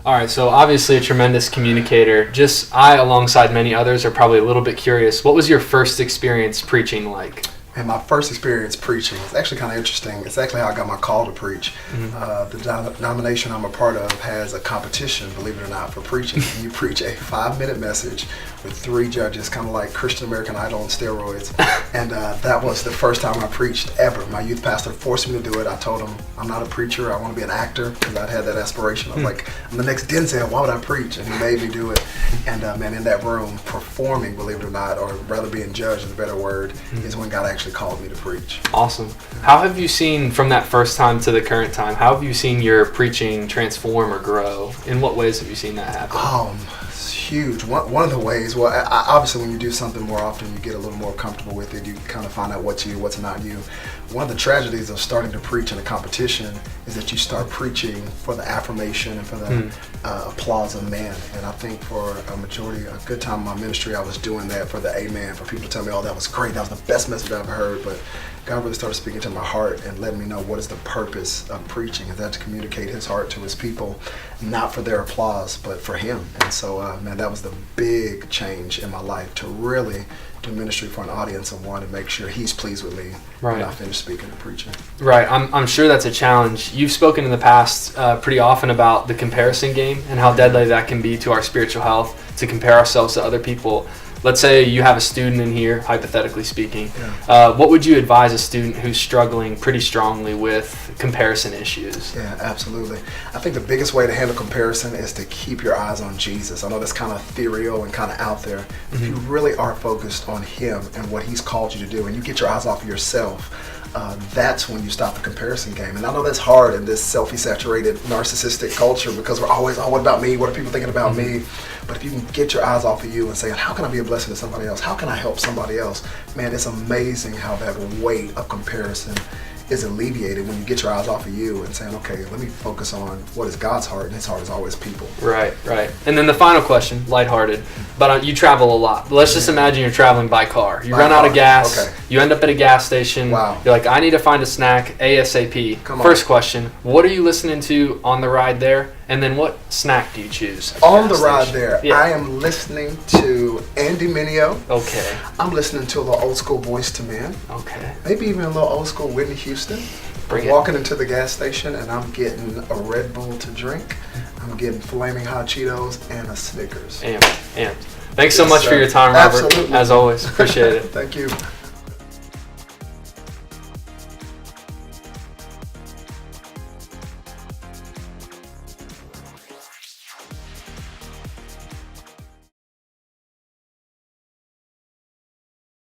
All right, so obviously a tremendous communicator. Just I, alongside many others, are probably a little bit curious. What was your first experience preaching like? And my first experience preaching is actually kind of interesting. It's actually how I got my call to preach. The denomination I'm a part of has a competition, believe it or not, for preaching. You preach a 5-minute message with 3 judges, kind of like Christian American Idol on steroids. And that was the first time I preached ever. My youth pastor forced me to do it. I told him, I'm not a preacher, I want to be an actor, because I'd had that aspiration. I was like, I'm the next Denzel, why would I preach? And he made me do it. And man, in that room, performing, believe it or not, or rather being judged is a better word, is when God actually called me to preach. Awesome. How have you seen, from that first time to the current time, how have you seen your preaching transform or grow? In what ways have you seen that happen? It's huge. One of the ways, well, obviously when you do something more often, you get a little more comfortable with it. You kind of find out what's you, what's not you. One of the tragedies of starting to preach in a competition is that you start preaching for the affirmation and for the applause of man. And I think for a good time in my ministry, I was doing that for the amen, for people to tell me, oh, that was great, that was the best message I ever heard. But God really started speaking to my heart and letting me know what is the purpose of preaching, is that to communicate his heart to his people, not for their applause, but for him. And so, man, that was the big change in my life, to really do ministry for an audience of one and make sure he's pleased with me when I finish speaking and preaching. Right. I'm sure that's a challenge. You've spoken in the past pretty often about the comparison game and how deadly that can be to our spiritual health, to compare ourselves to other people. Let's say you have a student in here, hypothetically speaking. What would you advise a student who's struggling pretty strongly with comparison issues? Yeah, absolutely. I think the biggest way to handle comparison is to keep your eyes on Jesus. I know that's kind of ethereal and kind of out there. If you really are focused on him and what he's called you to do, and you get your eyes off of yourself, that's when you stop the comparison game. And I know that's hard in this selfie-saturated, narcissistic culture, because we're always, oh, what about me? What are people thinking about me? But if you can get your eyes off of you and say, how can I be a blessing to somebody else? How can I help somebody else? Man, it's amazing how that weight of comparison is alleviated when you get your eyes off of you and saying, okay, let me focus on what is God's heart, and his heart is always people. Right. And then the final question, lighthearted, but you travel a lot. Let's just imagine you're traveling by car. You run out of gas, you end up at a gas station, you're like, I need to find a snack ASAP. First question, what are you listening to on the ride there? And then what snack do you choose? On the ride there, I am listening to Andy Mineo. Okay. I'm listening to a little old school Boyz II Men. Okay. Maybe even a little old school Whitney Houston. Walking into the gas station and I'm getting a Red Bull to drink. I'm getting flaming hot Cheetos and a Snickers. Amped. Thanks so much for your time, Robert. Absolutely. As always, appreciate it. Thank you.